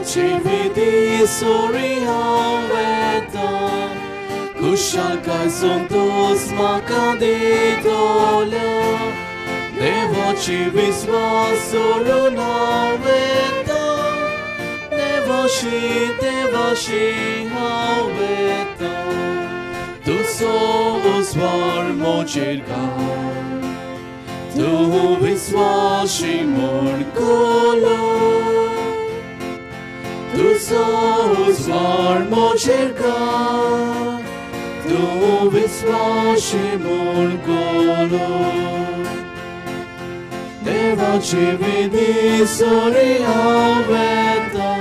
Chividi sori haveta Kushal kai sontos makaditola Devoci visvasoru haveta Devoshi haveta Tu sos var mochirka Tu visvashi morkolo Tu sos var mochirka Tu visvashi morkolo Devoci vidi sori haveta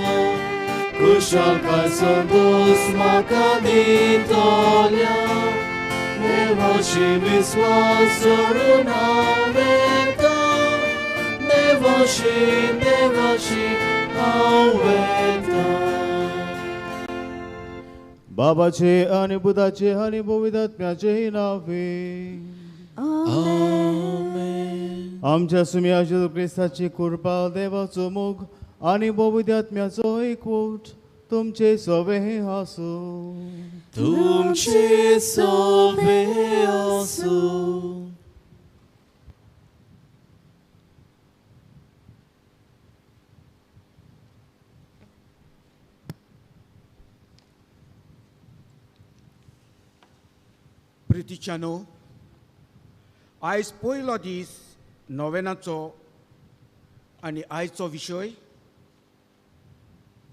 Kushal kai sontos makaditolia Devoci visvasoru haveta Devoshi haveta बाबाचे आणि बुधाचे आणि पवित्रात्म्याचे नावे Amen. आमच्या सुम्या येशू ख्रिस्ताची कृपा देवाचो मोग आणि पवित्रात्म्याचो एकवट तुमचे सवे आसो तुमचे सवे आसो प्रितीच्यानो आयज पयलो दीस नोवेनाचो आनी आयचो विशय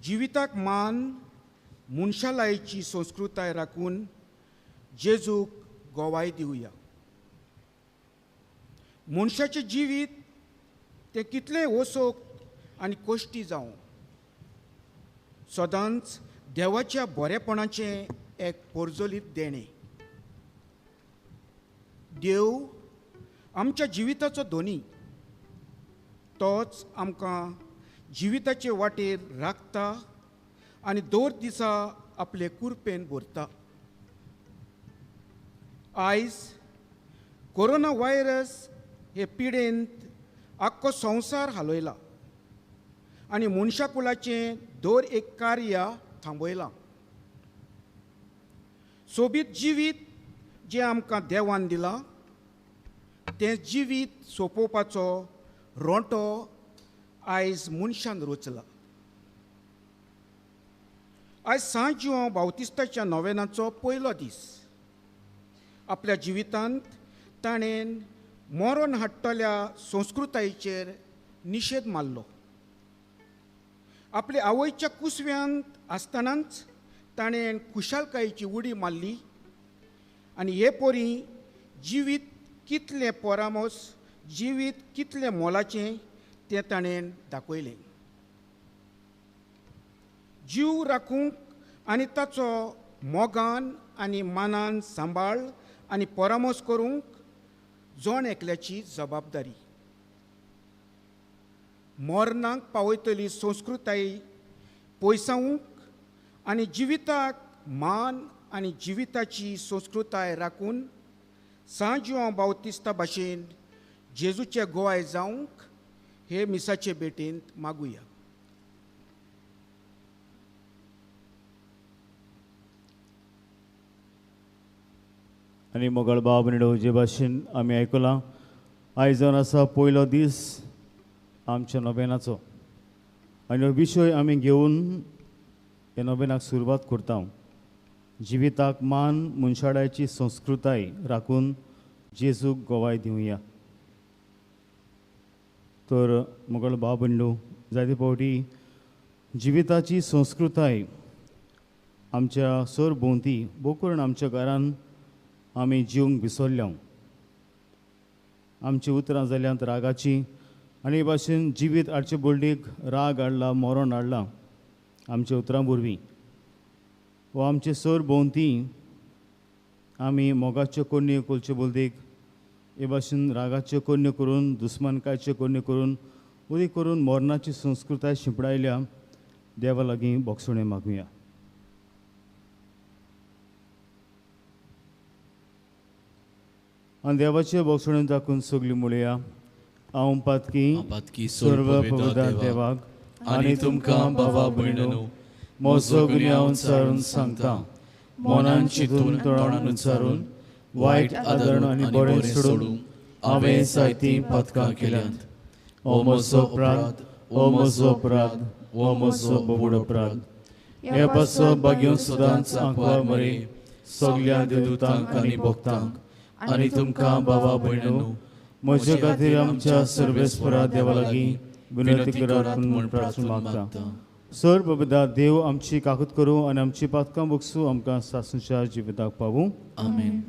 जिविताक मान मनशालायेची संस्कृताय राखून जेजूक गोवाय दिवया मनशाचें जिवीत तें कितलें ओसोक आनी कश्टी जावं सदांच देवाच्या बरेपणाचें एक पोरजोलीत देणें देव आमच्या जिविताचो धोनी तोच आमकां जिविताचे वाटेर राखता आनी दर दिसा आपले कुरपेन भरता आयज कोरोना व्हायरस हे पिडेंत आख्खो संवसार हालयला आनी मनशाकुलाचें दर एक कार्य थांबयलां सोबीत जिवीत जें आमकां देवान दिलां तें जिवीत सोंपोवपाचो रोंटो आयज मनशान रचला आयज सांज जुवांव बावतिस्ताच्या नोवेनाचो पयलो दीस आपल्या जिवितांत ताणें मरण हाडटल्या संस्कृतायेचेर निशेध मारलो आपल्या आवयच्या कुसव्यांत आसतनाच ताणें खुशालकायेची उडी मारली आनी हे पोरी जिवीत कितलें पोरामोस जिवीत कितलें मोलाचें तें ताणें दाखयलें जीव राखूंक आनी ताचो मोगान आनी मानान सांबाळ आनी परामोस करूंक जोण एकल्याची जबाबदारी मरणाक पावयतली संस्कृताय पयसावूंक आनी जिविताक मान आनी जिविताची संस्कृताय राखून सांज जुवांव बावतिस्ता भाशेन जेजूचे गोवाय जावंक हे मिसाचे भेटेंत मागुया आनी मोगळ बाब निडो जे भाशेन आमी आयकलां आयज जावन आसा पयलो दीस आमच्या नोवेनाचो आनी हो विशय आमी घेवन हे नोवेनाक सुरवात करता जिविताक मान मनशाळ्याची संस्कृताय राखून जेजूक गोवाय दिवया तर मोगळ बाब निडो जायते फावटी जिविताची संस्कृताय आमच्या सर भोंवती भोव करून आमच्या घरान आमी जिवंक विसरल्या आमची उतरां जाल्यांत रागाची आनी हे भाशेन जिवीत हाडचे बोलडीक राग हाडला मरण हाडलां आमच्या उतरां वरवीं वो आमचे सर भोंवती आमी मोगाच्यो कोन्यो कोलचे बोलदेक हे भाशेन रागाच्यो कोन्यो करून दुस्मानकायच्यो कोन्यो करून उदी करून मरणाची संस्कृताय शिंपडायल्या देवा लागीं बोगसुणें मागुया आनी देवाचे बोगसुणें दाखून सगळीं म्हणुया हांव पातकी पातकी सर्व पवित्र देवाक आनी तुमकां भावा भयणो म्हजो गुन्यांव उंचारून सांगता मोनान चिंतून तोंडान उच्चारून वायट आदरण आनी बरें सोडून हांवें जायतीं पातकां केल्यांत. ओ म्हजो अपराध, ओ म्हजो अपराध, ओ म्हजो बोबूड अपराध. हे पासो बागेवन सदांच आंकवार मरे सगल्या देवदूतांक आनी भक्तांक आनी तुमकां भावा भयणो म्हजे खातीर आमच्या सर्वेस्परा देवा लागीं विनंती करात म्हूण प्रार्थना मागता. सर बाबा देव आमची काकूत करूं आनी आमची पातकां बगसूं आमकां सासूच्या जिविताक पावूं. आमेन.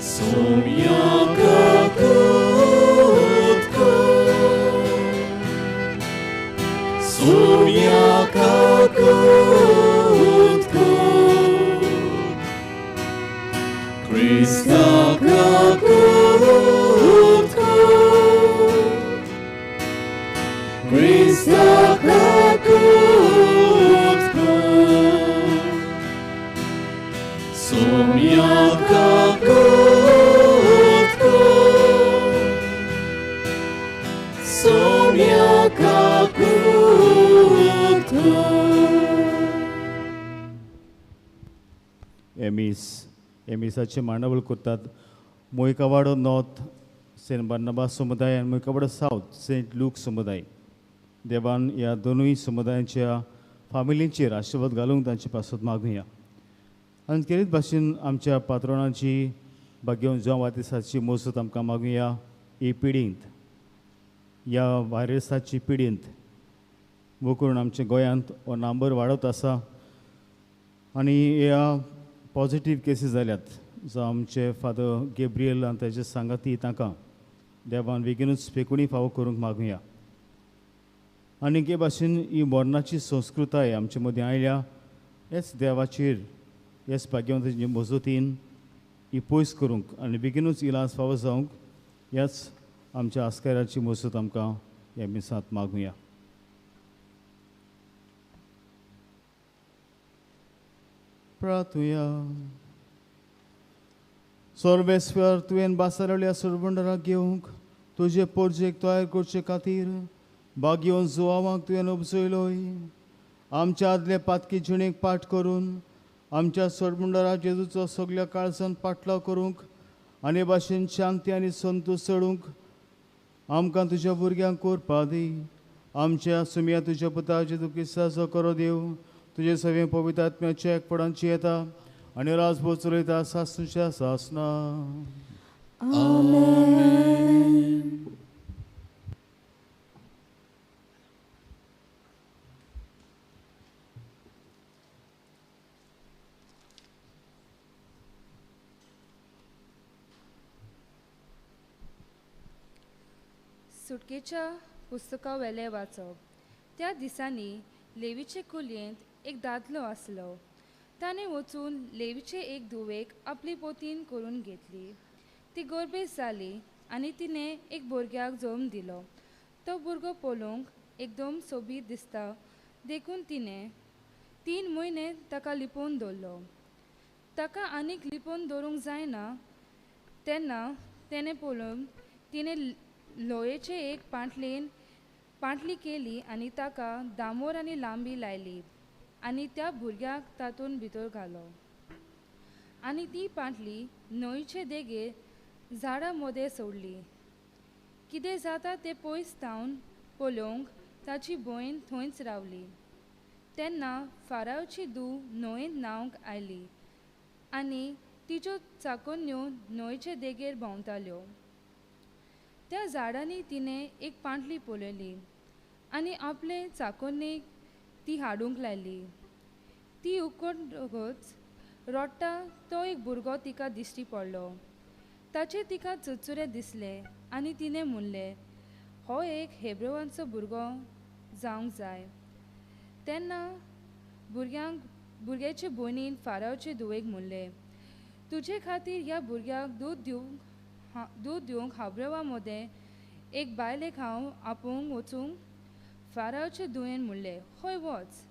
Somia kakutko, Somia kakutko, Krista kakutko, Krista kakutko, Somia kakutko. एमिसाचे मांडावळ करतात. मोयकावाडो नॉर्थ सेंट बार्नबास समुदाय आनी मोयकावाडो सावथ सेंट लूक समुदाय. देवान ह्या दोनूय समुदायांच्या फामिलींचेर आशिर्वाद घालूंक तांची पासत मागुया. आनी तेच भाशेन आमच्या पात्रोणाची भाग्यवन जावं वातिसाची मोसत आमकां मागुया. ही पिडींत ह्या व्हायरसाची पिडींत वो करून आमच्या गोंयांत हो नंबर वाडत आसा आनी ह्या पॉझिटीव केसीस जाल्यात. जो आमचे फादर गेब्रियल आनी ताचे सांगाती तांकां देवान बेगीनूच फेकुणी फावो करूंक मागुया. आनी हे भाशेन ही मरणाची संस्कृताय आमचे मदीं आयल्या. हेच देवाचेर हेच भाग्यवंताचे मजतीन ही पयस करूंक आनी बेगीनूच इलाज फावो जावंक ह्याच आमच्या आस्काराची मजत आमकां ह्या मिसांत मागुया. प्रार्थुया. सर्वेस्वर तुवें बासारल्या सरबंडराक घेवंक तुजे पोरजेक तयार करचे खातीर भाग्यवन जुवावांक तुवें उपजयलोय. आमच्या आदले पातकी जिणेक पाठ करून आमच्या सरबंडरा जेजूचो सगल्या काळजान पाटलाव करूंक आनी भाशेन शांती आनी संतोश चडूंक आमकां तुज्या भुरग्यांक कोरपा दी. आमच्या सुमया तुज्या पुता जेजू क्रिस्ताचो करो देव तुजे सवे पवित्र आत्म्याच्या एकपडांची येता आनी राजभोग चलयता सासूच्या सासना. आमेन. सुटकेच्या पुस्तका वेले वाचप. त्या दिसांनी लेवीचे कुलयेंत एक दादलो आसलो. ताणें वचून लेवीचे एक धुवेक आपली पोतीन करून घेतली. ती गोरबेज जाली आनी तिणें एक भुरग्याक जल्म दिलो. तो भुरगो पळोवंक एकदम सोबीत दिसता देखून तिणें 3 म्हयने ताका लिपोवन दवरलो. ताका आनीक लिपोवन दवरूंक जायना तेन्ना तेणें पळोवन तिणें लोयेचे एक पांटली केली आनी ताका दामोर आनी लांबी लायली आनी त्या भुरग्याक तातूंत भितर घालो. आनी ती पांटली न्हंयचे देगेर झाडां मदें सोडली. कितें जाता तें पयस तावन पळोवंक ताची भयण थंयच रावली. तेन्ना फारावची धूव न्हंयेंत न्हांवंक आयली आनी तिच्यो चाकोन्यो न्हंयचे देगेर भोंवताल्यो. त्या झाडांनी तिणें एक पांटली पळयली आनी आपले चाकोन्नीक ती हाडूंक लायली. ती उकडतकच रोडटा तो एक भुरगो तिका दिश्टी पडलो. ताचे तिका चुरचुरे दिसले आनी तिणें म्हणलें हो एक हेब्रोवांचो भुरगो जावंक जाय. तेन्ना भुरग्याचे भयणीन फारावचे धुवेक म्हणलें तुजे खातीर ह्या भुरग्याक दूद दिवंक हाब्रोवा मदें एक बायलेक हांव आपोवंक वचूंक. फारावचे धुवेन म्हणलें हय वच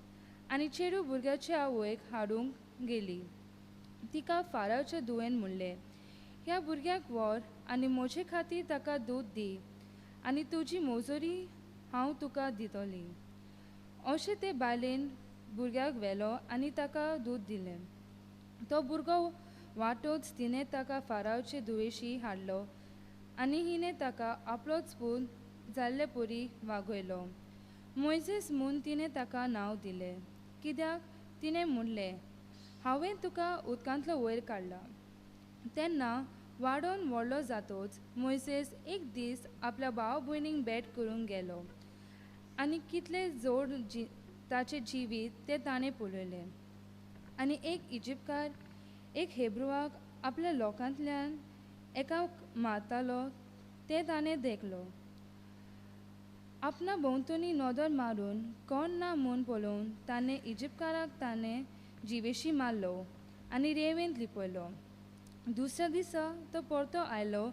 आनी चेडूं भुरग्याच्या आवयक हाडूंक गेली. तिका फारावचे धुवेन म्हणलें ह्या भुरग्याक व्हर आनी म्हजे खातीर ताका दूद दी आनी तुजी मोजोरी हांव तुका दितोली. अशें ते बायलेन भुरग्याक व्हेलो आनी ताका दूद दिलें. तो भुरगो वाटोच तिणें ताका फारावचे दुयेशी हाडलो आनी हिणें ताका आपलोच पूत जाल्ले परी वागयलो. मोइसेस म्हूण तिणें ताका नांव दिलें, कित्याक तिणें म्हणलें, हांवें तुका उदकांतलो वयर काडला. तेन्ना वाडोवन व्हडलो जातोच मोइसेस एक दीस आपल्या भाव भयणीक भेट करूंक गेलो आनी कितले जोड ताचें जिवीत तें ताणें पळयलें. आनी एक इजिप्तकार एक हेब्रुवाक आपल्या लोकांतल्यान एकाक मारतालो तें ताणें देखलो. आपणा भोंवतणी नदर मारून कोण ना म्हूण पळोवन ताणें इजिप्तकाराक ताणें जिवेशी मारलो आनी रेंवेंत लिपयलो. दुसऱ्या दिसा तो परतो आयलो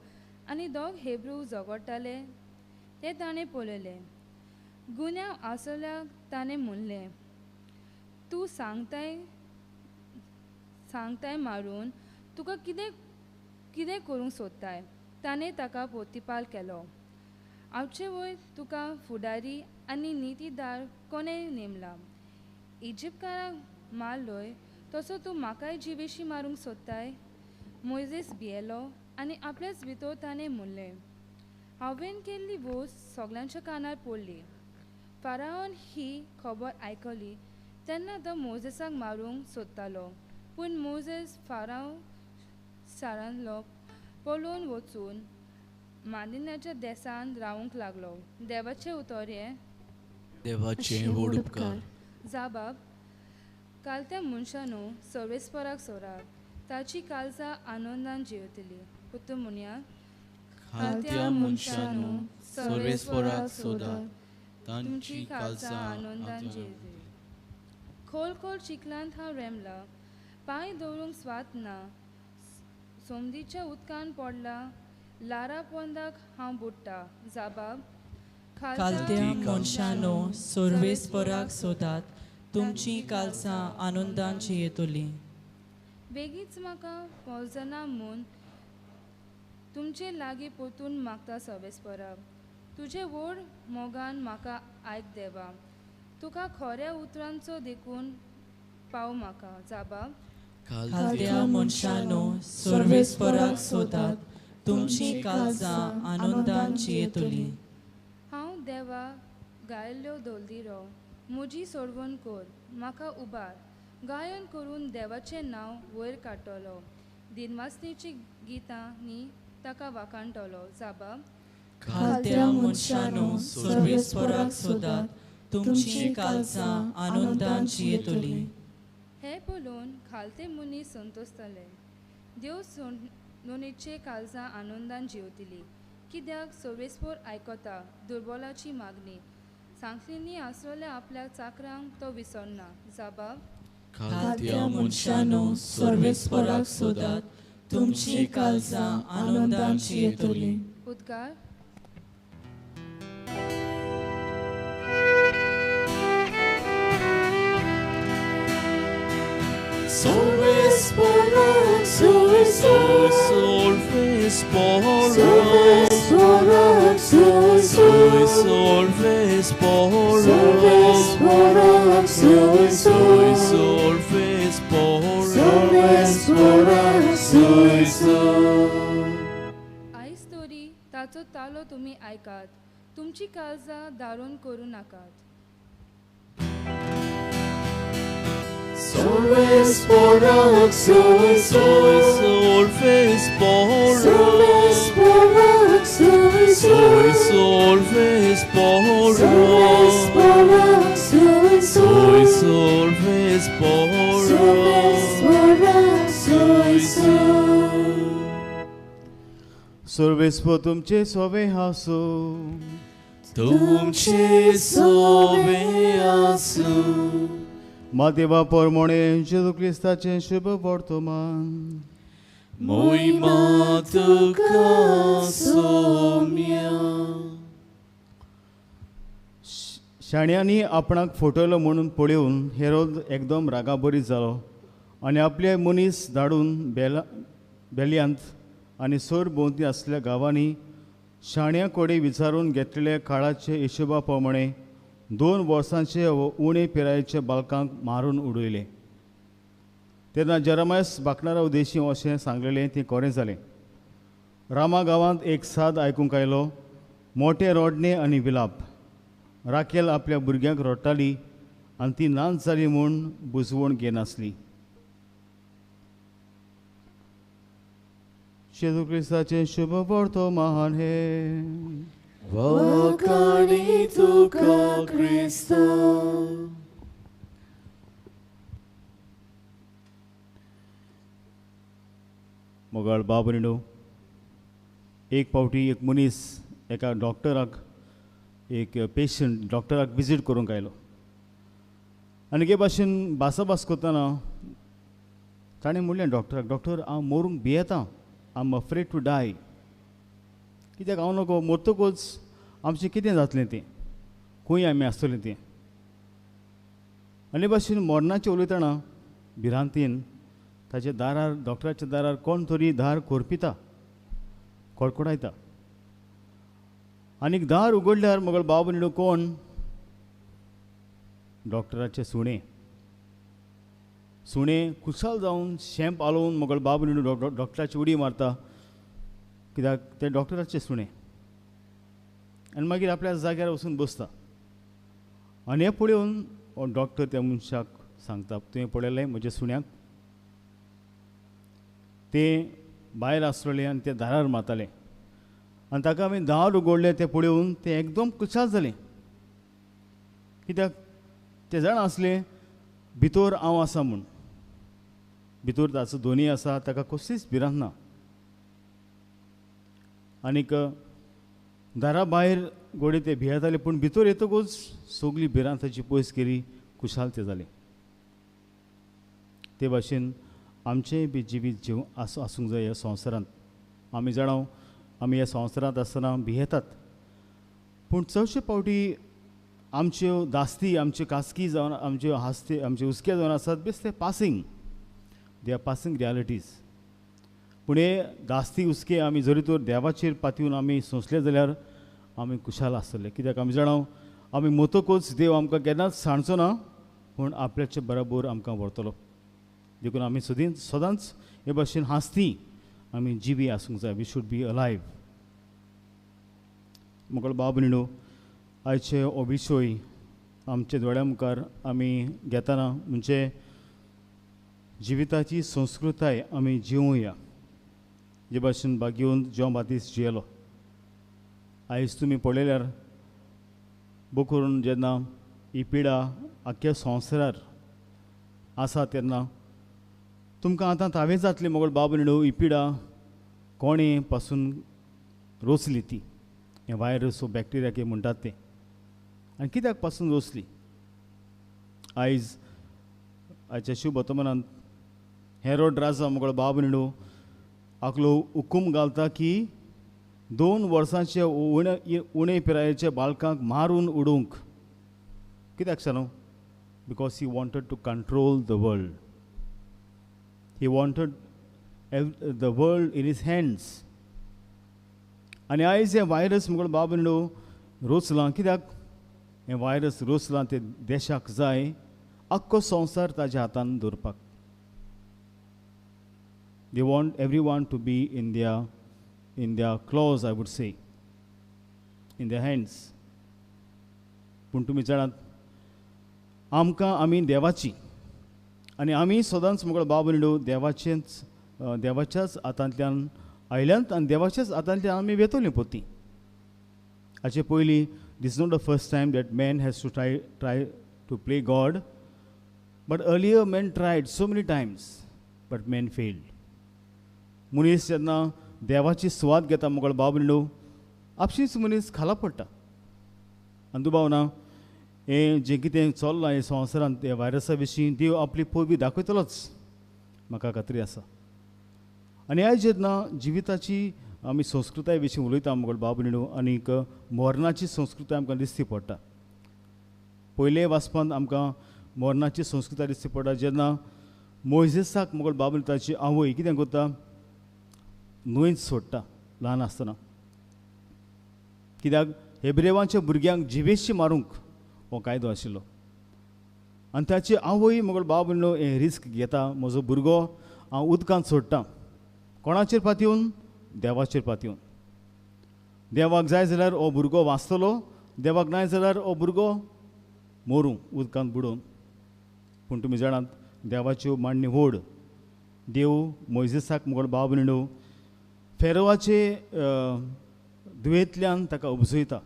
आनी दोग हेब्रू झगडटाले तें ताणें पळयलें. गुन्यांव आसल्याक ताणें म्हणलें, तूं सांगताय मारून तुका कितें करूंक सोदताय. ताणें ताका पोतिपाल केलो, हांवचे वयर तुका फुडारी आनी नितीदार कोणें नेमला. इजिप्तकाराक मारलोय तसो तूं म्हाकाय जिवेशी मारूंक सोदताय. मोइसेस भियेलो आनी आपल्याच भितर ताणें म्हणलें, हांवें केल्ली वोस सगल्यांच्या कानार पडली. फारावान ही खबर आयकली तेन्ना तो मोइसेसाक मारूंक सोदतालो, पूण मोइसेस फाराव शारांतलो पळोवन वचून मादिन्याच्या देसान रावूंक लागलो. देवाचे उतोरे देवाचे व्हड उपकार. जाबाब, कालत्या मनशानो सर्वेस्पराक सोरात, ताची काळजां आनंदान जियेतली. पुतू म्हणया, खालत्या मनशानो सर्वेस्पराक सोदात, तांची काळजां आनंदान जियेतली. खोल खोल चिखलांत हांव रेमला, पांय दवरूंक स्वात ना. सोमदीच्या उदकान पडला, लारा पोंदाक हांव बुडटा. जाबाब, खालत्या मनशानो सर्वेस्पराक सोदात, तुमची काळजां आनंदान जियेतली. बेगीच म्हाका पोजना म्हूण तुमचे लागीं परतून मागता सर्वेस्पराक. तुजे व्हड मोगान म्हाका आयक देवा. तुका खऱ्या उतरांचो देखून पाव म्हाका. जाबाब, खालत्या मनशानो सर्वेस्पराक सोदात, तुमची काळजां आनंदान जियेतली. हांव देवा गायल्ल्यो दोलदिरो, म्हजी सोडवण कर, म्हाका उबार. गायन करून देवाचें नांव वयर काडटलो, दिनवासनेची गितांनी ताका वाखाणटलो. जाबाब, खालत्या मनशानो सर्वेस्पराक सोदात, तुमची काळजां आनंदान जियेतली. हे पळोवन खालते मनीस संतोसतले. देव सोडणीचे काळजां आनंदान जिवतली, कित्याक सर्वेस्पर आयकता दुर्बलाची मागणी. सांखलेनी आसलेल्या आपल्या चाकरांक तो विसरना. जाबाब, खालत्या मनशानो सर्वेस्पराक सोदात, तुमची काळजां आनंदान जियेतली. उद्गार. Solvesporak, solvesporak, solvesporak, solvesporak, आयज तरी ताचो तालो तुमी आयकात, तुमची काळजां दारून करूं नाकात. Solvesporak, solvesporak, सर्वेस्प तुमचे सोवे हासू, तुमचे सोवे आसू. मादेवा परमोणे जेजू क्रिस्ताचें शुभ वर्तमान. मोहिमा तुका सोम्या. शाण्यांनी आपणाक फटयलो म्हणून पळयोवन हेरोद एकदम रागाबरी जालो आनी आपले मनीस धाडून बेलियांत आनी सर भोंवती आसलेल्या गांवांनी शाण्या कोडे विचारून घेतलेल्या काळाचे हिशोबा प्रमाणे 2 वर्सांचे उणे पिरायेचे बालकांक मारून उडयले. तेन्ना जेरेमायस बाकणारा उदेशी अशें सांगलेलें तें खरें जालें. रामा गांवांत एक साद आयकूंक आयलो, मोठे रोडणे आनी विलाप. राखेल आपल्या भुरग्यांक रडटाली आनी ती नाच जाली म्हूण बुजवण घेनासली. जेजू क्रिस्ताचें शुभ वर्तो महान हे. वखाणी तुका क्रिस्त. मोगाळ बाबरिणो, एक फावटी एक मनीस एका डॉक्टराक एक पेशंट डॉक्टराक विजीट करूंक आयलो आनी हे भाशेन भासाभास करतना ताणें म्हणलें डॉक्टराक, डॉक्टर हांव मरूंक भियेतां, I am afraid to die. कित्याक हांव नको मरतकूच आमचें कितें जातलें तें, खंय आमी आसतलीं तें. आनी भाशेन मरणाचें उलयतना भिरांतीन ताच्या दारार डॉक्टराच्या दारार कोण तरी दार खोरपिता, कडकडायता. आनीक दार उगडल्यार म्हगेलो बाब न्हिडो कोण? डॉक्टराचें सुणें. सुणें खुशाल जावन शॅम्प आलोवन म्हगेलो बाब न्हिडो डॉक्टराची उडी मारता, कित्याक तें डॉक्टराचें सुणें. आनी मागीर आपल्या जाग्यार वचून बसता. आनी हें पळोवन हो डॉक्टर त्या मनशाक सांगता, तुवें पळयलें म्हज्या सुण्याक? तें भायर आसलेलें आनी ते दारार मारतालें आनी ताका हांवें दार उगडलें तें पळोवन तें एकदम खुशाल जालें. कित्याक ते जाण आसलें भितर हांव आसा म्हूण. भितर ताचो दोनी आसा, ताका कसलीच भिरांत ना. आनीक दारा भायर गोडे ते भियेताले, पूण भितर येतकूच सगळी भिरांत ताची पयस केली, खुशाल ते जालें. ते भाशेन आमचेंय बी जिवीत जीव आसूंक जाय ह्या संवसारांत. आमी जाणां आमी ह्या संवसारांत आसतना भियेतात, पूण चडशे फावटी आमच्यो दास्ती, आमच्यो कासकी जावन, आमच्यो हास्ते, आमचे हुस्के जावन आसात बेश्टे passing. They are passing realities. पूण हे दास्ती हुस्के आमी जरी तर देवाचेर पातयून आमी सोंसले जाल्यार आमी खुशाल आसतले. कित्याक आमी जाणां आमी मरतकूच देव आमकां केन्नाच सांडचो ना, पूण आपल्याचे बरोबर आमकां व्हरतलो. देखून आमी सदांच हे भाशेन हांसती आमी जिवी आसूंक जाय. We should be alive. म्हगेलो बाब न्हिडो, आयचे हो विशय आमचे दोळ्या मुखार आमी घेतना म्हणजे जिविताची संस्कृताय आमी जिवुया. जे भाशेन भाग्योन जॉन बातिस्ट जियेलो. आयज तुमी पळयल्यार बो करून जेन्ना ही पिडा आख्या संवसारार आसा तेन्ना तुमकां आतां तावें जातली मोगल बाब न्हिडो, ही पिडा कोणे पासून रोचली ती, हें वायरस वो बॅक्टेरिया कितें म्हणटात तें, आनी कित्याक पासून रोचली. आयच्या शुभ वर्तमानांत हेरोड राजा मोगल बाब न्हिडो आपलो हुकूम घालता की 2 वर्सांचे उणे पिरायेच्या बालकांक मारून उडोवंक. कित्याक सांगू? Because he wanted to control the world. He wanted the world in his hands. आनी आयज हे वायरस मुगळ बाब न्हिडो रोचलां. कित्याक हे वायरस रोचलां ते देशाक जाय आख्खो संवसार ताज्या हातान दवरपाक. They want everyone to be in their claws, I would say, in their hands. पूण तुमी जाणात आमकां आमी देवाची आनी आमी सदांच मुगळ बाब न्हिडो देवाच्याच हातांतल्यान आयल्यांत आनी देवाच्याच हातांतल्यान आमी वेतोली पोती. हाचे पयलीं this is not the first time that man has to try to play God, but earlier men tried so many times, but men failed. मनीस जेन्ना देवाची सुवात घेता मुगळ बाब न्हिडो, आपशींच मनीस खाला पडटा. आनी दुबावना हें जें कितें चल्लां हे संवसारांत ह्या वायरसा विशीं देव आपली पळवी दाखयतलोच, म्हाका खात्री आसा. आनी आयज जेन्ना जिविताची आमी संस्कृताय विशीं उलयता मुगळ बाब न्हिडो, आनीक मरणाची संस्कृताय आमकां दिसती पडटा. पयले वाचपांत आमकां मरणाची संस्कृताय दिसती पडटा जेन्ना मोइजेसाक मुगळ बाब न्हिडो ताची आवय कितें करता, न्हंयत सोडटा ल्हान आसतना. कित्याक हेब्रेवांच्या भुरग्यांक जिवेशी मारूंक हो कायदो आशिल्लो. आनी ताची आवय म्हगेलो बाब म्हणलो हें रिस्क घेता, म्हजो भुरगो हांव उदकांत सोडटां. कोणाचेर पातयेवन? देवाचेर पातयेवन. देवाक जाय जाल्यार हो भुरगो वाचतलो, देवाक नाय जाल्यार हो भुरगो मोरूं उदकांत बुडोवन. पूण तुमी जाणात देवाच्यो मांडणी व्हड. देव मोइजेसाक म्हगेलो बाब म्हणलो फेरोवाचे दुयेंतल्यान ताका उपजयता.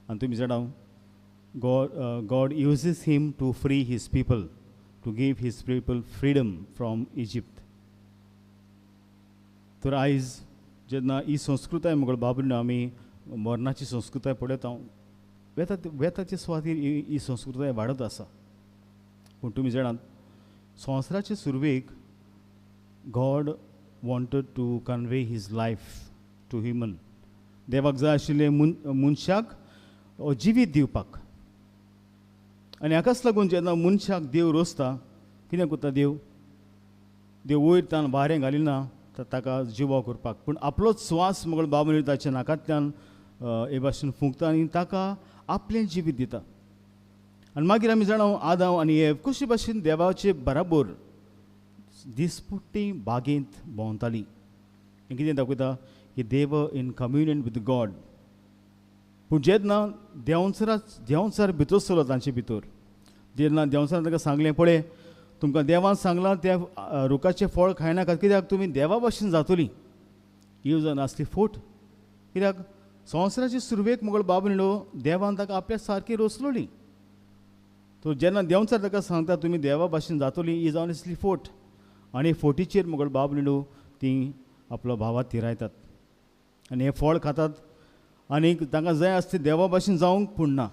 आनी तुमी जाणा God uses him to free his people, to give his people freedom from Egypt. तर आयज जेन्ना ही संस्कृताय म्हगेलो बाबून आमी मरणाची संस्कृताय पळयता वेताचे सुवातेर ही संस्कृताय वाडत आसा. पूण तुमी जाणात संवसाराचे सुरवेक God wanted to convey his life to human. देवाक जाय आशिल्लें मनशाक जिवीत दिवपाक. आनी हाकाच लागून जेन्ना मनशाक देव रोसता कितें करता देव? देव वयर तान वारें घालिना ताका जिवा करपाक, पूण आपलोच स्वास म्हगेलो बाबून ताच्या नाकांतल्यान हे भाशेन फुंकता आनी ताका आपलें जिवीत दिता. आनी मागीर आमी जाणा आदाम आनी एव कशे भाशेन देवाचे बराबर दिसपट्टी बागेंत भोंवतालीं. हें कितें दाखयता की देव इन कम्युनियन विथ गॉड. पूण जेन्ना देंवचार भितर सरलो तांचे भितर, जेन्ना देंवचारान ताका सांगलें पळय तुमकां देवान सांगलां त्या रुखाचें फळ खायनाकात कित्याक तुमी देवा भाशेन जातलीं. ही जावन आसली फोट. कित्याक संवसाराचे सुरवेक म्हगेलो बाब म्हणलो देवान ताका आपल्या सारकी रोसलोली. तो जेन्ना देंवचार ताका सांगता तुमी देवा भाशेन जातलीं ही जावन आसली फोट. आनी फोटीचेर म्हगेलो बाब म्हणलो तीं आपलो भावा तिरायतात आनी हें फळ खातात. आनी तांकां जाय आसता देवा भाशेन जावंक पूण ना.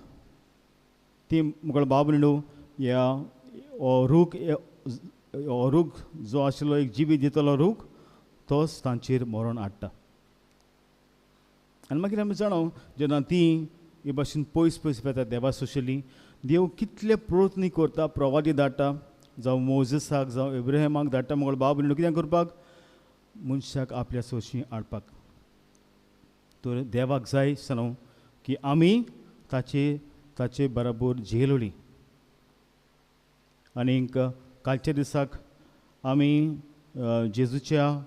ती म्हगेलो बाब म्हणलो ह्या हो रूख जो आशिल्लो एक जिवीत दितलो रूख तोच तांचेर मरण हाडटा. आनी मागीर आमी जाणा जेन्ना तीं हे भाशेन पयस पयस वेतात देवा सोशिल्लीं, देव कितले प्रयत्न करता, प्रवादी धाडटा, जावं मोजेसाक जावं एब्राहिमाक धाडटा म्हगेलो बाब म्हणलो कितें करपाक? मनशाक आपल्या सोशी हाडपाक. तर देवाक जाय सांगू की आमी ताचे बराबर झेलोली. आनीक कालच्या दिसाक आमी जेजूच्या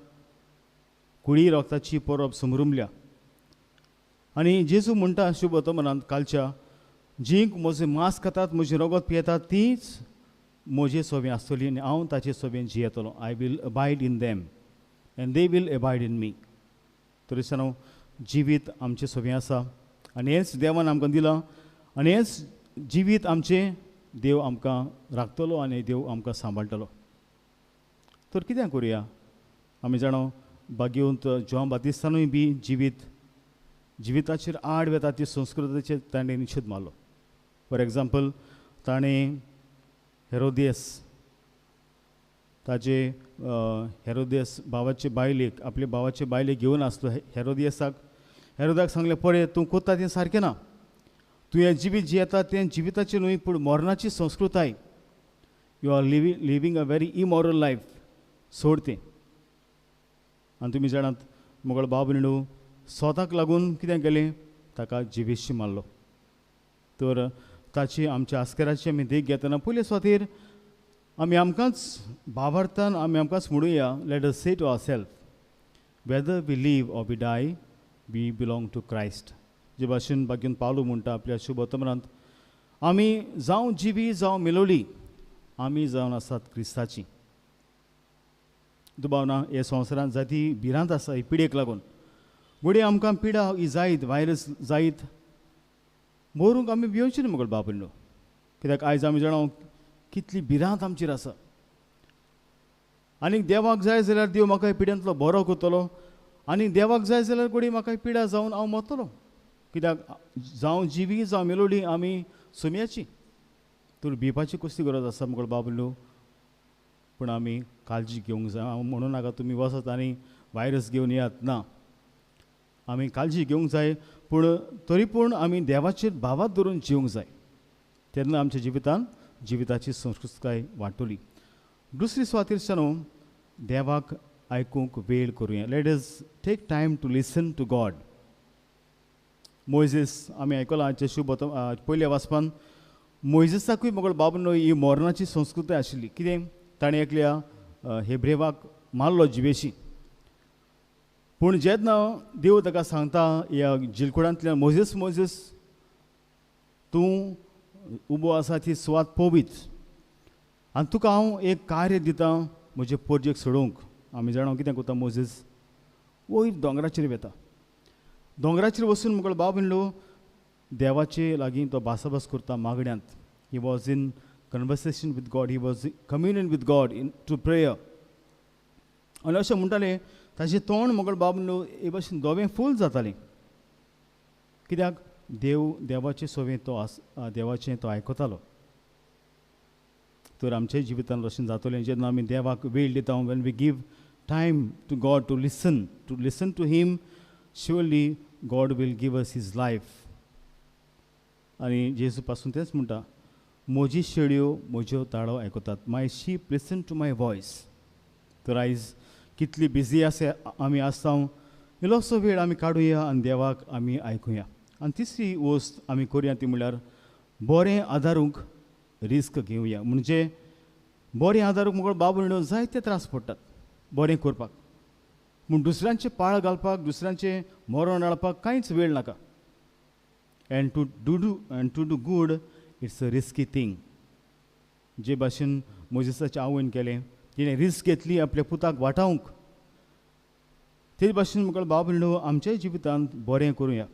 कुडी रोगताची परब समरुमल्या. आनी जेजू म्हणटा शुभ वर्तमानांत कालच्या जी म्हजें मांस खातात म्हजें रगत पियेतात तीच म्हजे सोबें आसतली आनी हांव ताचे सोबें जियेतलो. I will abide in them and they will abide in me. तरी सांगू जिवीत आमचे सोबें आसा आनी हेंच देवान आमकां दिलां आनी हेंच जिवीत आमचें देव आमकां राखतलो आनी देव आमकां सांबाळटलो. तर कितें करुया? आमी जाणा बागेवंत जॉन बातिस्तानूय बी जिविताचेर आड वेता ती संस्कृताचेर ताणें निशेध मारलो. फॉर एग्जाम्पल ताणें हेरोदेस भावाचे बायलेक आपले भावाचे बायलेक घेवन आसलो. हेरोदाक सांगलें पळय तूं कोत्ता तें सारकें ना. तूं हें जिवीत जियेता तें जिविताचें न्हय पूण मरणाची संस्कृताय. You are living a very immoral life. सोड तें. आनी तुमी जाणात म्हगेलो बाब म्हणलो स्वताक लागून कितें केलें? ताका जिवेशी मारलो. तर ताची आमच्या आस्कराची आमी देख घेतना पयले सुवातेर आमी आमकांच भावार्थान आमी आमकांच म्हणुया let us say to ourselves whether we live or we die we belong to Christ. जे भाशेन बागेन पावलो म्हणटा आपल्या शुभ वर्तमानांत आमी जावं जिवी जावं मेलोली आमी जावन आसात क्रिस्ताची. दुबावना हे संवसारांत जाती भिरांत आसा ही पिडेक लागून. घोडी आमकां पिडा ही जायत व्हायरस जायत मरूंक आमी भिवची न्ही म्हगेलो बाब म्हणलो. कित्याक आयज आमी जाणा कितली भिरांत आमचेर आसा. आनीक देवाक जाय जाल्यार देव म्हाका पिड्यांतलो बरो करतलो आनी देवाक जाय जाल्यार घोडी म्हाका पिडा जावन हांव मरतलो. कित्याक जावं जिवी जावं मेलोडी आमी सोम्याची. तर भिवपाची कसली गरज आसा म्हगेलो बाब म्हणलो. पूण आमी काळजी घेवंक जाय. हांव म्हणूं नाका तुमी वचत आनी व्हायरस घेवन येयात ना. आमी काळजी घेवंक जाय पूण तरी पूण आमी देवाचेर भावात धरून जिवंक जाय. तेन्ना आमच्या जिवितान जिविताची संस्कृताय वाडटली. दुसरी सुवातेर सांगू देवाक आयकूंक वेळ करुया. Let us take time to listen to God. मोइजेस आमी आयकलां आजचे शुभ पयल्या वाचपान मोइजेसाकूय मोगळ बाबून ही मोरणाची संस्कृताय आशिल्ली. कितें ताणें एकल्या हेब्रेवाक मारलो जिवेशी. पूण जेन्ना देव ताका सांगता ह्या जिलकुडांतल्यान मोइजेस मोइजेस तूं उबो आसा ती सुवात पवित्र आनी तुका हांव एक कार्य दितां म्हजे पोरजेक सोडूंक. आमी जाणा कितें करता मोइजेस वयर दोंगराचेर वेता. दोंगराचेर वचून मुगळ बाब म्हणलो देवाचे लागीं तो भासाभास करता मागण्यांत. He was in conversation with God. He was communion with God in to prayer. आनी अशें म्हणटालें ताचें तोंड मुगळ बाब म्हणलो हे भाशेन धोवें फूल जातालें. कित्याक देवाचे सोवें तो देवाचें तो आयकतालो. तर आमच्या जिवितांत अशें जातलें जेन्ना आमी देवाक वेळ दिता. When we give time to God to listen to him, surely God will give us his life. आनी जेजू पासून तेंच म्हणटा म्हजी शेळयो म्हज्यो ताळो आयकतात. My sheep listen to my voice. तर आयज कितली बिजी आमी आसता इल्लोसो वेळ आमी काडुया आनी देवाक आमी आयकुया. आनी तिसरी वस्त आमी करुया ती म्हणल्यार बरें आदारूंक रिस्क घेवया. म्हणजे बरें आदारूंक मुगळ बाब म्हणून जायते त्रास पडटात बरें करपाक. पूण दुसऱ्यांचे पाळ घालपाक दुसऱ्यांचे मरण हाडपाक कांयच वेळ नाका. And to do good it's a risky thing. जे भाशेन मोजेसाच्या आवयन केलें तिणें रिस्क घेतली आपल्या पुताक वाटावंक. ते भाशेन मुखार बाब म्हणलो आमच्याय जिवितांत बरें करुया.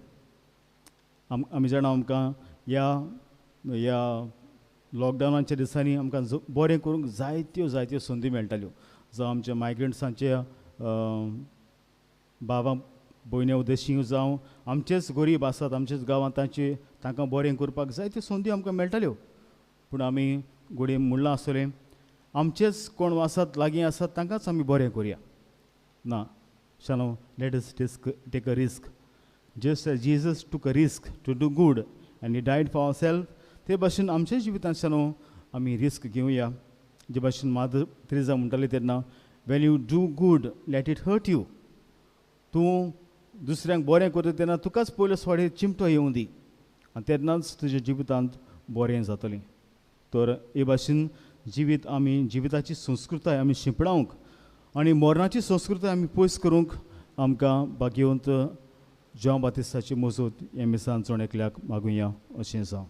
आमी जाणा आमकां ह्या लॉकडावनाच्या दिसांनी आमकां बरें करूंक जायत्यो संदी मेळटाल्यो. जावं आमच्या मायग्रंट्सांच्या भावां भयण्या उद्देशी जावं आमचेच गरीब आसात आमचेच गांवांत तांकां बरें करपाक जायत्यो संदी आमकां मेळटाल्यो. पूण आमी घोडये म्हणलां आसतलें आमचेच कोण आसात लागीं आसात तांकांच आमी बरें करुया. ना शानो, let us take a risk. Just as Jesus took a risk to do good and he died for ourself. ते भाशेन आमच्या जिवितांत शानो आमी रिस्क घेवया. जे भाशेन मादर तेरेसा म्हणटाली तेन्ना when you do good let it hurt you. तूं दुसऱ्यांक बरें करता तेन्ना तुकाच पयलो सोडे चिमटो येवं दी आनी तेन्नाच तुज्या जिवितांत बरें जातलें. तर हे भाशेन जिविताची संस्कृताय आमी शिंपडावंक आनी मरणाची संस्कृताय आमी पयस करूंक आमकां भाग्यवंत जॉन बातिस्ताची मजत हे मिसान चोण एकल्याक मागुया अशें जावं.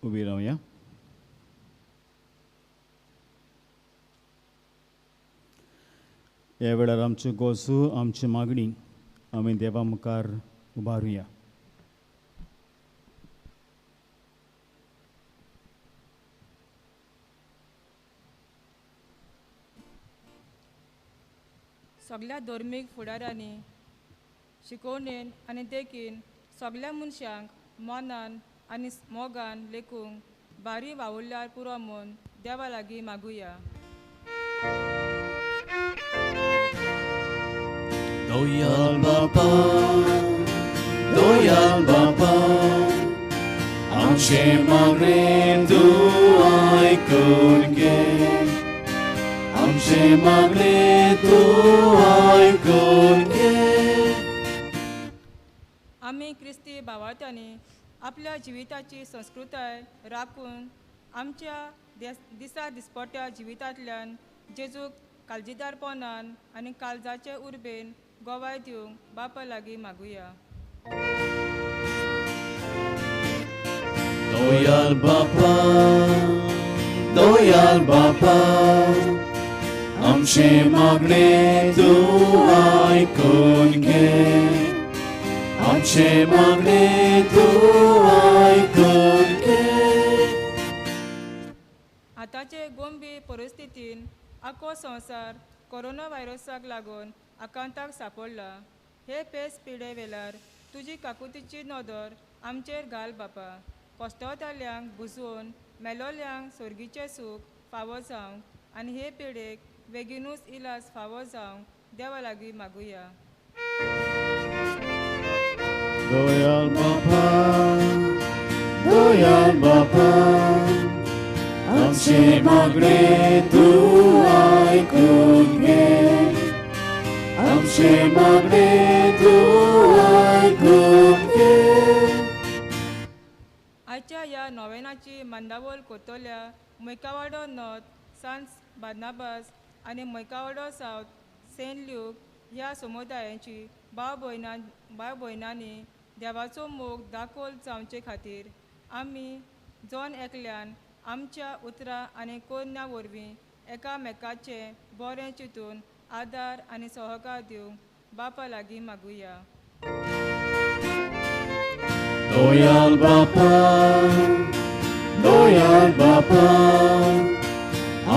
उबी रावया. ह्या वेळार आमच्यो गरजो आमची मागणी आमी देवा मुखार उबारुया. सगळ्या धर्मीक फुडाऱ्यांनी शिकवणेन आनी देखीन सगळ्या मनशांक मनान आनी मोगान लेखूंक बारी वावुरल्यार पुरो म्हूण देवा लागीं मागुया. दोयाल बापा आमचे मागणे तूं आयकून घे. आमचे मागणे तूं आयकून घे. आमी क्रिस्ती भावार्थ्यांनी आपल्या जिविताची संस्कृताय राखून आमच्या दिसा दिसपट्ट्या जिवितांतल्यान जेजूक काळजीदारपणान आनी काळजाचे उर्बेन गोवाय दिवंक बापा लागीं मागुया. दोयाल बापा आमचे मागणे तूं आयकून घे. आमचे मागणे तूं आयकून घे. आतांचे गंभीर परिस्थितीन आख्खो संवसार कोरोना व्हायरसाक लागून आकांताक सांपडला. हे पेस पिडे वेल्यार तुजी काकुतीची नदर आमचेर घाल बापा. कश्टावताल्यांक बुजवून मेलोल्यांक स्वर्गीचें सूख फावो जावंक आनी हे पिडेक बेगीनूच इलाज फावो जावंक देवा लागीं मागुया. दोयाल बापा, दोयाल बापा, आमचे मागणे तूं आयकून घे. आमचे मागणे तूं आयकून घे. आयच्या ह्या नोवेनाची मंदावळ कोतोल्या मैकावाडो नॉर्थ सांत बार्नाबास आनी मैकावाडो सावथ सेंट ल्यूक ह्या समुदायांची भाव भयणांनी देवाचो मोग दाखोल जावचे खातीर आमी जोन एकल्यान आमच्या उतरां आनी कोन्या वरवीं एकामेकाचे बरें चिंतून आदार आनी सहकार दिवंक बापा लागीं मागुया. दोयाल बापा, दोयाल बापा,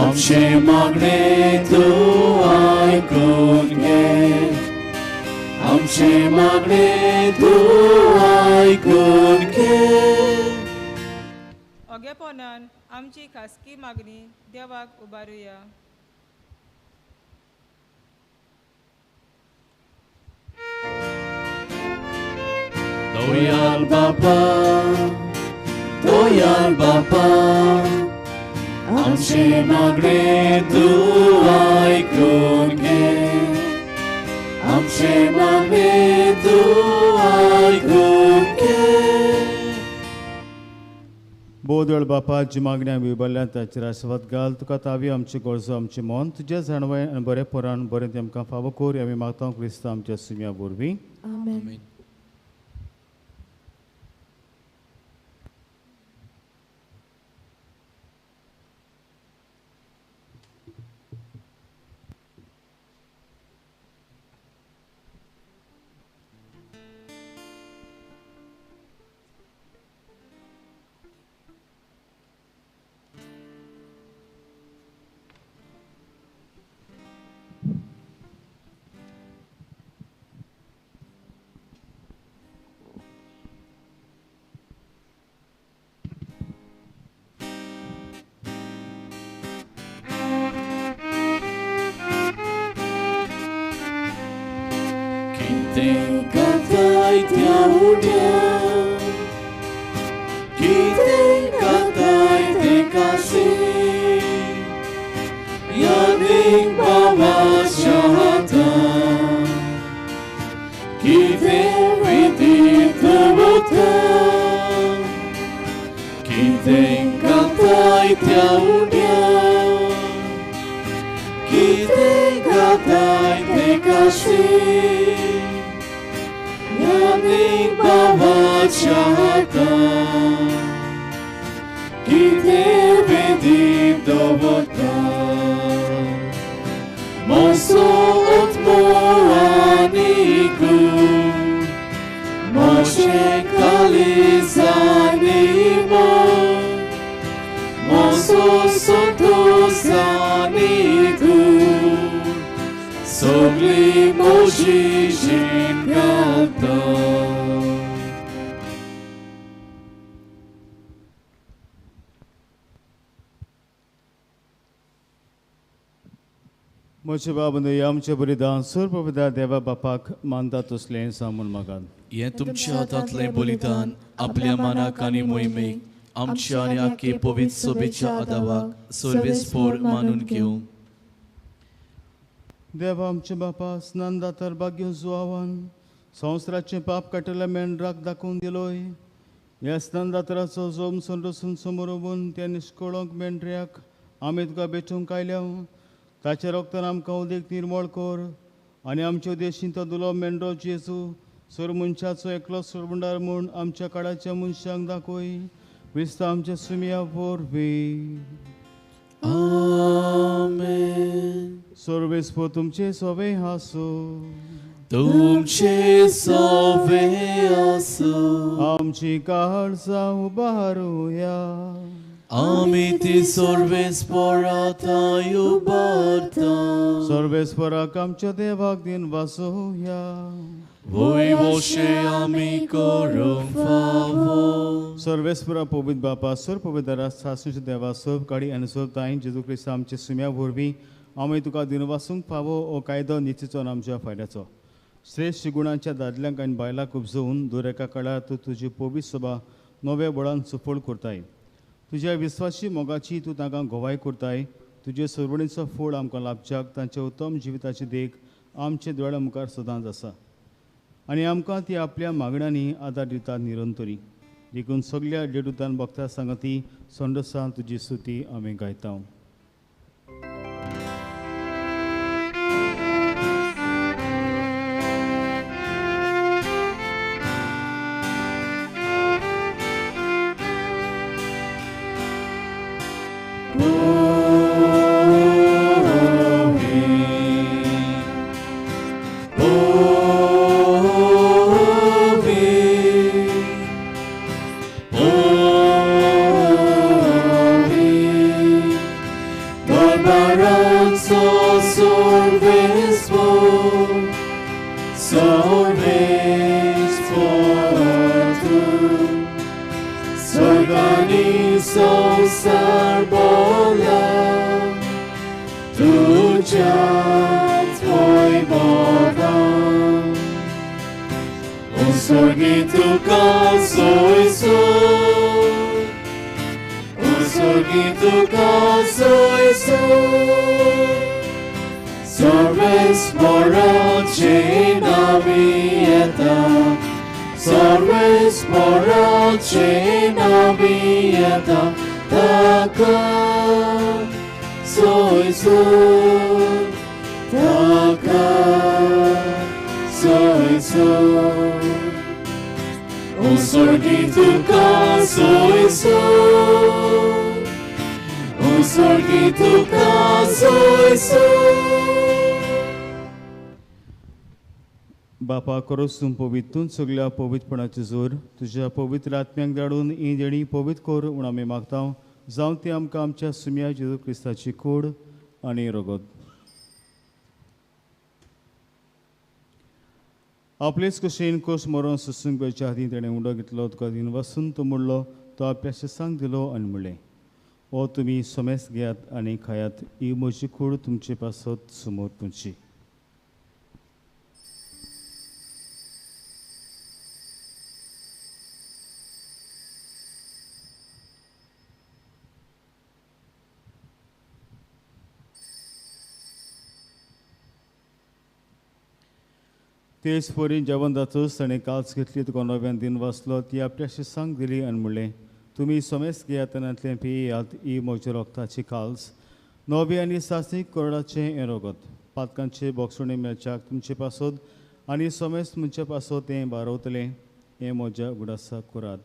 आमचे मागणे तूं आयकून घे. आमचे मागणे तूं आयकून घे. ओगेपणान आमची खासगी मागणी देवाक उबारुया. दोयाल बापा, दोयाल बापा, आमचे मागणे तूं आयकून घे. आमचे मागणे तूं आयकून घे. बोदळ बापाची मागणी आमी विबारल्या ताचेर आस्वाद घाल. तुका तावी आमचे गरजो आमचे मन तुजे जाणवाय आनी बरेपणान बरें तेमकां फावो कर. आमी मागता क्रिस्त आमच्या सुम्या वरवीं. आमेन. Kitek katai tiaudia, kitek katai te kasih, yaning bawa syahata, kitek vidit temutan, kitek katai tiaudia, kitek katai te kasih. Yaning bawa syahata, kita bedi dobota. Mosot moraniku, moshe kalizani mo, mosos sotosaniku. Sogli moji jingata. मोचे बाबंदो आमचे बलिदान सर्वपिता देवा बापाक मानता तसलें सांगून मागात. हे तुमच्या हातांतलें बलिदान आपल्या मनाक आनी मोहिमेक आमच्या आनी आख्खे पवित्र सभेच्या आदावाक सर्वेस्पोर मानून घेवंक. देवा आमचे बापा स्नान दातार भाग्य जुआवान संवसाराचे पाप काटिल्ल्या मेंढराक दाखोवन दिलोय. ह्या स्नान दातराचो जोम संरसून समोर उबून त्या निश्कोळोंक मेंढऱ्याक आमी तुका भेटूंक आयल्या. ताच्या रोगतान आमकां उदीक निर्मळ कर आनी आमच्या उद्देशीन तो दुलो मेंढरो जेजू सर मनशाचो एकलो सरभंडार म्हूण आमच्या काळाच्या मनशांक दाखोय. क्रिस्त आमच्या सुमया वरवीं. आमेन. सर्वेस्पो तुमचे सोवे हासो. तुमचे सोवे आसो. आमची काळजां उबारुया. आमी ती सर्वेस्पोरांत उबारता. सर्वेस्पराक आमच्या देवाक दिन वासोया. वोयवोशे आमी करूंक फावो सर्वेस्परा पवित्र बापा सर पवित्र सासूचे देवा सोब काडी आनी सोब ताई जेजू क्रिस्त आमचे सुम्या वरवीं आमी तुका दिनवासूंक फावो हो कायदो नितीचो आनी आमच्या फायद्याचो श्रेश्ठ गुणांच्या दादल्यांक आनी बायलांक उपजोवन दर एका काळार तूं तुजी पवित्र सभा नव्या बळान सफळ करताय तुज्या विस्वासी मोगाची तूं तांकां गोवाय करताय तुजे सरवणीचो फळ आमकां लाभच्याक तांच्या उत्तम जिविताची देख आमचे दोळ्या मुखार सदांच आसा आनी आमकां ती आपल्या मागण्यांनी आदार दितात निरंतरी देखून सगळ्या देडुतान भक्तां सांगती संडसां तुजी स्तुती आमी गायता बापा करोस तूं पवित्र सगळ्या पवित्रपणाचे जोर तुज्या पवित्र आत्म्याक धाडून ही देणी पवित्र कोर म्हूण आमी मागता जावं ती आमकां आमच्या सुम्या जेजू क्रिस्ताची कूड आनी रगत आपलेच कशेन कोस मरोन सुसूंक पयच्या हातीन तेणें उंडो घेतलो तुका दिन वसून तो म्हणलो तो आपल्या शिसांक दिलो आनी म्हणलें ओ तुमी सोमेस घेयात आनी खायात ही म्हजी कूड तुमचे पासत समोर तुमची तेच परी जेवण जातच ताणें काल्स घेतली तुका नव्यान दिन वाचलो ती आपल्या शिसांक दिली आनी म्हणलें तुमी सोमेस घेयातनांतल्यान पियेयात ही म्हज्या रोगताची काल्स नवे आनी सासीक कोरडाचें हें रगत पातकांचे बोगसोणे मेळच्याक तुमचे पासत आनी सोमेस तुमचे पासत हें बारवतलें हें म्हज्या उगडासाक करात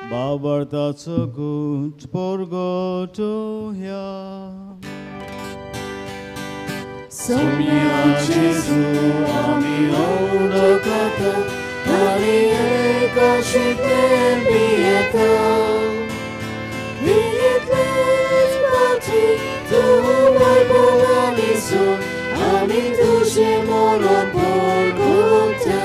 Babartaco guć porgotoja. Somia Jezu, ami oudokata, ani eka shitem bieta. Bietles pati, tu mai bolaniso, ami duše moron porgota.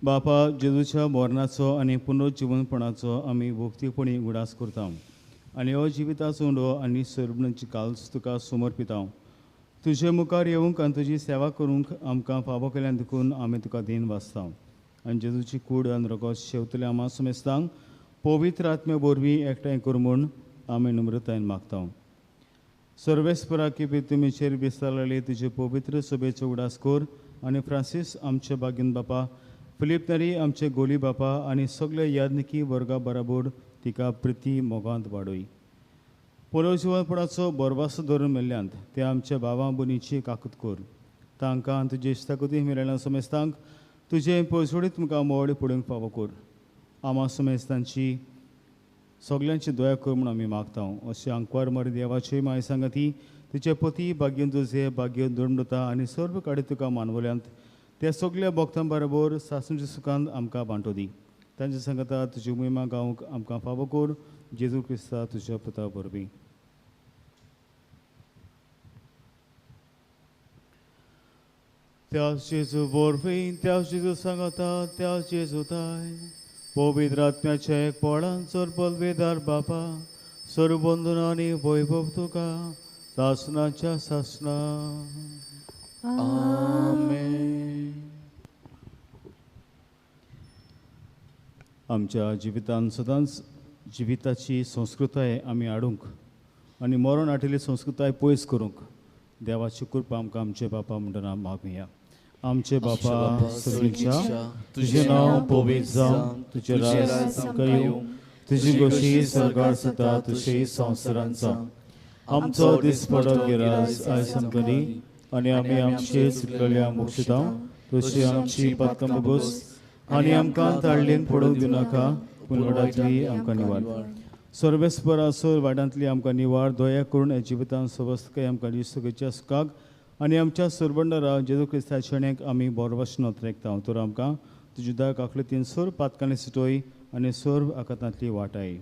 बापा जेजूच्या मरणाचो आनी पुनर्जीवनपणाचो आमी भोक्तीपणी उडास करता आनी हो जिविताचो उंडो आनी सरबणाची काल्स तुका समर्पिता तुजे मुखार येवंक आनी तुजी सेवा करूंक आमकां फावो केल्यान देखून आमी तुका दिन वाचता आनी जेजूची कूड आनी रगत शेवतले आमा समेस्तांक पवित्र आत्म्या वरवीं एकठांय कर म्हूण आमी नम्रतायेन मागता सर्वेस्परा की तुमीचेर विस्तारलेले तुजे पवित्र सभेचो उडास कर आनी फ्रांसीस आमचे बागीन बापा फिलिप नरी आमचे गोली बापा आनी सगळे यादनिकी वर्गा बराबर तिका प्रिती मोगांत वाडोय पुनर्जीवनपणाचो बरवासो धरून मेल्ल्यांत ते आमच्या भावां भयणीची काकूत कर तांकां तुजे इश्टाकुती मेळ्ळ्या समेस्तांक तुजे पयसोडीत तुमकां मोड फुडेंक फावो कर आमा समेस्तांची सगळ्यांची दया कर म्हूण आमी मागता अशें आंकवार मरे देवाची माय सांगती तुजे पती भाग्यन तुझे भाग्यन धुंडता आनी सर्व काडी तुका मानवल्यांत त्या सगळ्या भक्तां बरोबर सासणच्या सुखांत आमकां बांटो दी. तांच्या सांगता तुजी महिमा गावंक आमकां फावो कर. जेजू क्रिस्ता तुज्या पुता वरवीं. त्या जेजू वरवीं त्या जेजू सांगता त्या जेजूताय पवित्र आत्म्याच्या एक पोळान चोर पलवेदार बापा सर्व बंधना आनी वैभव तुका सासणाच्या सासणा. आमेन. आमच्या जिवितांत सदांच जिविताची संस्कृताय आमी हाडूंक आनी मरण हाडिल्ली संस्कृताय पयस करूंक देवाची कृपा आमकां आमचे बापा म्हणटना मागुया. आमचे बापा सर्वीच्या तुजें नांव पवित्र जावं तुजें राज आमकां येवं तुजी गोशी सरकार जाता तुजी संवसारांत जावं. आमचो दिसपडो गिरास आयज आमकां दी आनी आमी आमचे चुकलेल्या मोक्षितां तशी आमची पातकां बगोस आनी आमकां ताळ्ळेन पडूंक दिनाका पूण वडांतली आमकां निवाड. सर्वेस्पर आसोर वाड्यांतली आमकां निवाड दया करून हे जिवितांत सवस्तकाय आमकां दिसतगेच्या सुखाक आनी आमच्या सुरबंडरा जेजू क्रिस्ताच्या शणेक आमी बरो वचन रेखता तर आमकां तुजी दया काकलेतीन सोर पातकांनी सुटोय आनी सोर आकांतांतली वाटाय.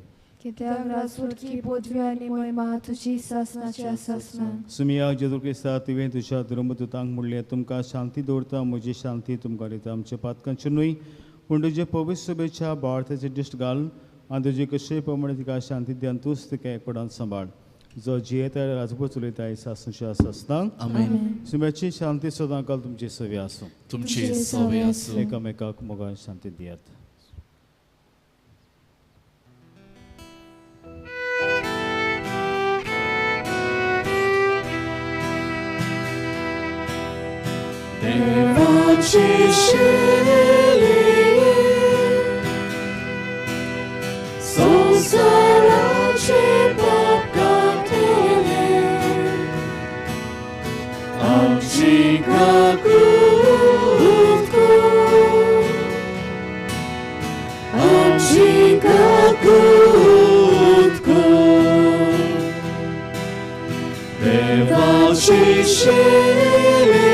कित्याक राजवटकी पदवी आनी महिमा तुजी सासणाच्या सासणां. सुमिया जेजू क्रिस्ता तुवें तुज्या धर्मदूतांक म्हणलें तुमकां शांती दवरता म्हजी शांती तुमकां दिता. आमच्या पातकांचे न्हय पूण तुजे पवित्र सभेच्या बाळतेचे दिश्ट घाल आनी तुजे कशे प्रमाणे तिका शांती दियान तूंच तिका एकपडान सांबाळ. जो जियेता राजपूत चलयताय सासणाच्या सासणां. आमेन. सुम्याची शांती सदां काल तुमची सवी आसूं. तुमची सवय आसूं. एकामेकाक मोगान शांती दियात. देवाची शेली संसाराचे पाप कातले आमची काकूत आमची काकूत देवाची शेली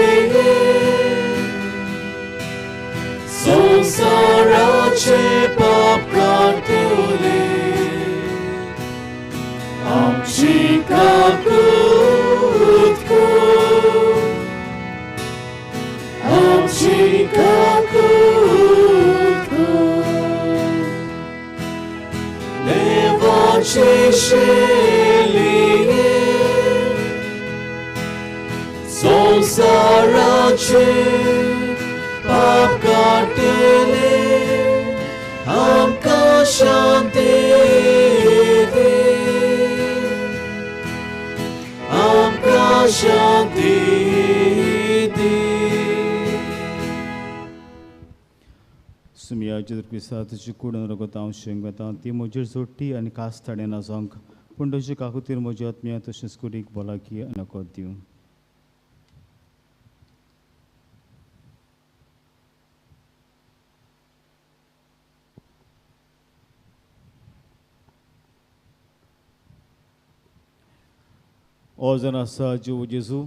संसाराचे पाप कातले आमची काकूत आमची काकूत देवाची शेली संसाराचे पाप काटले आमकां शांती दी आमकां शांती दी. सुमिया जेजू क्रिस्ता तुजी कूड रगत हांव शेंगता ती म्हजेर जोडटी आनी कास थाडेन आजोंक पूण तुजी काकुतीर म्हजी आत्म्या तशेंच कुडीक भलायकी नकळत दिवं. हो जण आसा जीव जेजू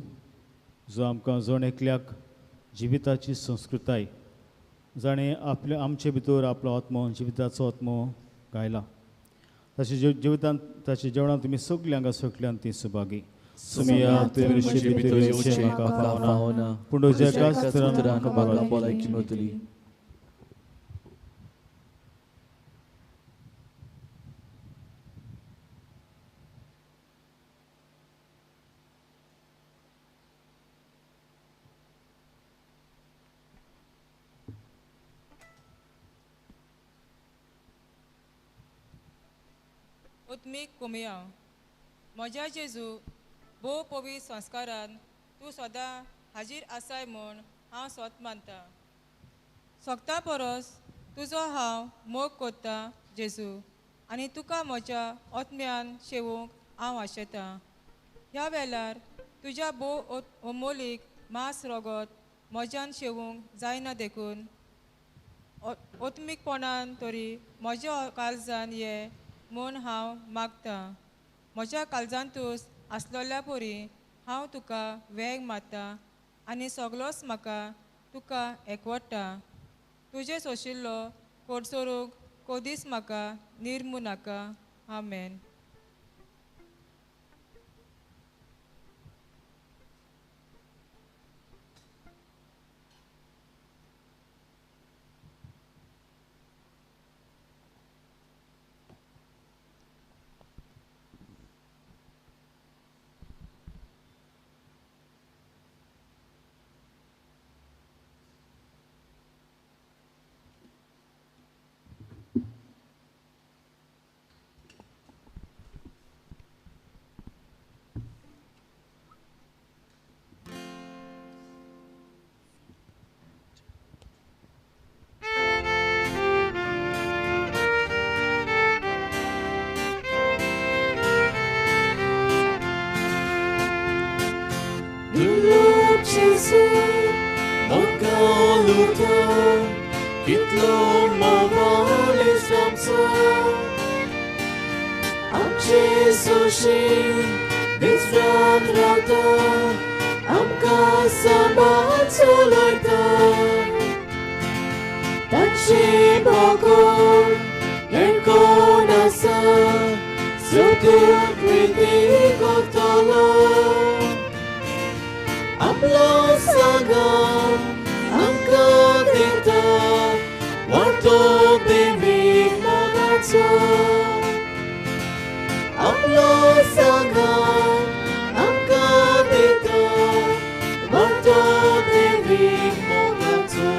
जो आमकां जण एकल्याक जिविताची संस्कृताय जाणें आपल्या आमचे भितर आपलो आत्मो जिविताचो आत्मो गायला. ताचे जिवितांत ताच्या जेवणांत तुमी सगळीं हांगा सकल्यान ती सुभागी. सुमिया तुवें भितर येवचें म्हाका फावना पूण तुज्या एकाच तरान म्हाका भलायकी मेळटली. उत्मीक कुमिया म्हज्या जेजू भोव पवित्र संस्कारान तूं सदां हाजीर आसाय म्हूण हांव स्वत मानता. सोगता परस तुजो हांव मोग कोत्ता जेजू आनी तुका म्हज्या आत्म्यान शेवूंक हांव आशेतां. ह्या वेळार तुज्या भोव अमोलीक मांस रगत म्हज्यान शेवूंक जायना देखून ओत्मीकपणान तरी म्हज्या काळजान ये म्हूण हांव मागतां. म्हज्या काळजांतूच आसलेल्या परी हांव तुका वेग मारता आनी सगलोच म्हाका तुका एकवडटा. तुजे सोशिल्लो कोडसोरूंक कोदीस म्हाका निर्मू नाका. आमेन. Durlop Jesu, Magaluta, Kitlo Mavalis Ramsa, Amche Soshi, Bisrat Rata, Amka Sabat Soloita, Tachi Bokor, Erkonasa, Sutur Kriti Kotolo. Aplo sagam amka dita warto devi mogatso. Aplo sagam amka dita warto devi mogatso.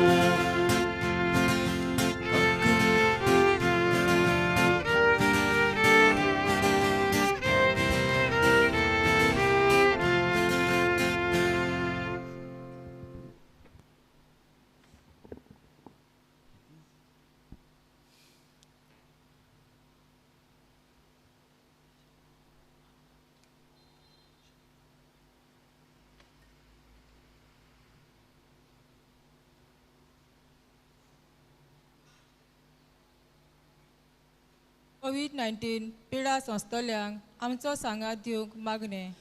कोविड-19 पिडा संस्थोल्यांक आमचो सांगात दिवंक मागणें.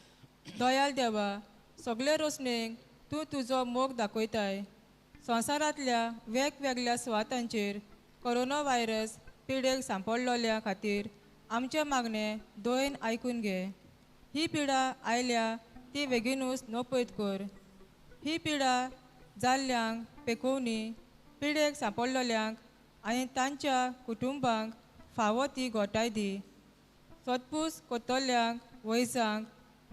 दयाल देवा, सगळे रोसणेक तूं तुजो मोग दाखयताय. संवसारांतल्या वेगवेगळ्या सुवातांचेर कोरोना व्हायरस पिडेक सांपडलोल्या खातीर आमचे मागणें दोयेन आयकून घे. ही पिडा आयल्या ती बेगीनूच नपयत कर. ही पिडा जाल्ल्यांक पेखोवनी, पिडेक सांपडलोल्यांक आनी तांच्या कुटुंबांक फावो ती घोटाय दी. सोदपूस कोत्तोल्यांक वैजांक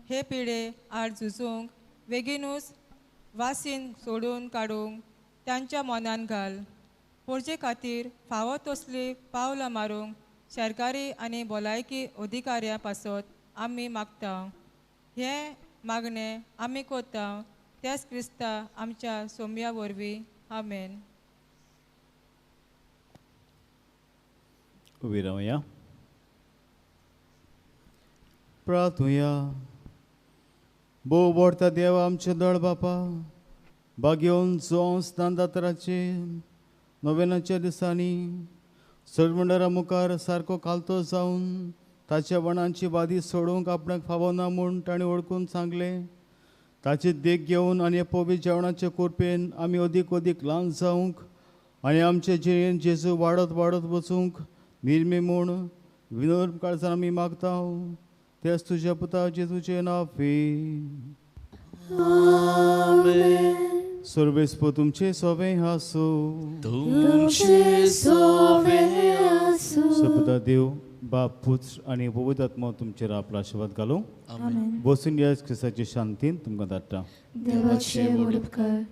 हे पिडे आड झुजूंक बेगीनूच वासीन सोडून काडूंक तांच्या मनान घाल. पोरचे खातीर फावो तसली पावलां मारूंक सरकारी आनी भलायकी अधिकाऱ्यां पासत आमी मागता. हे मागणें आमी कोत्ता तेच क्रिस्ता आमच्या सोम्या वरवीं. आमेन. उबी रावया. प्रार्थुया. भोव बोडता देवा आमचे दळ बापा, भाग्योन स्नान दातराचे नोवेनाच्या दिसांनी सडमंडरा मुखार सारको खालतो जावन ताच्या वणांची बादी सोडूंक आपणाक फावो ना म्हूण ताणें ओळखून सांगलें. ताची देख घेवन आनी पवित्र जेवणाचे कुरपेन आमी अदीक ल्हान जावंक आनी आमचे जिणेन जेजू वाडत वचूंक निर्मी म्हूण विनोद काळजान आमी मागता. तेच तुज्या पुता जेजूचे नांवे. सर्वेस्प तुमचे सोबे आसूं. तुमचे सोबे आसूं. सपुता देव बाप पुत्र आनी पवित्र आत्मा तुमचेर आपलो आशिर्वाद घालूं. बसून या क्रिस्ताचे शांतीन तुमकां धाडटा. देवाचे उपकार.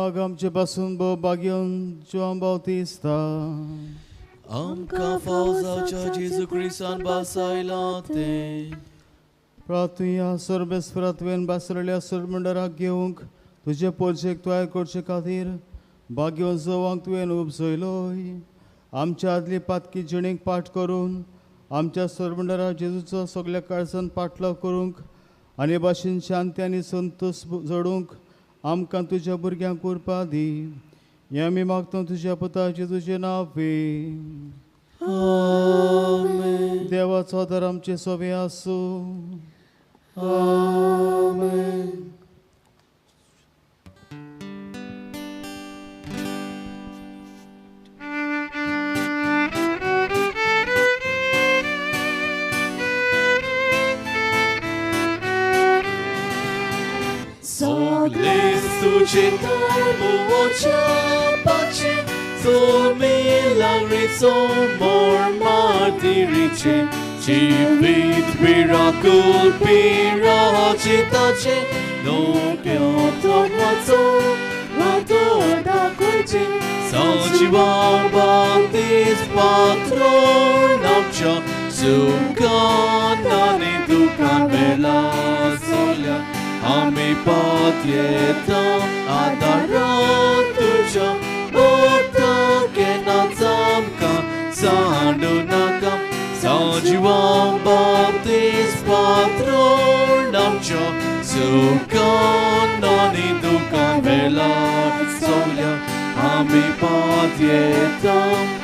मग आमचे पासून बागेवन जोन बावतिस्ता आमकां फावजाच्या जेजू क्रिस्तान बासायला ते प्रार्थुया सर्वेस्परात्वेन बासरल्या सरमंडराक घेवंक तुजे पोरशेक तयार करचे खातीर भाग्यवन जोवांक तुवें उपसयलोय आमच्या आदली पातकी जिणेक पाठ करून आमच्या सरमंडरा जेजूचो सगळ्या काळजान पाटलो करूंक आनी भाशेन शांती आनी संतोश जोडूंक आमकां तुज्या भुरग्यांक उरपा दी हें आमी मागता तुज्या पुता जेजूचें नांवे देवाचो आदार आमचे सोबे आसूं tuce mocia pace sol milagri sol mor martirice civit miracle piracitace no piotto vato da coice salciva baptis patron amcia sucanani ducan vela solia Ami patietam adarat tuja Bota kenazamka Sandunakam Sajivam baptis patronamcha Sukanani dukan velat solia Ami patietam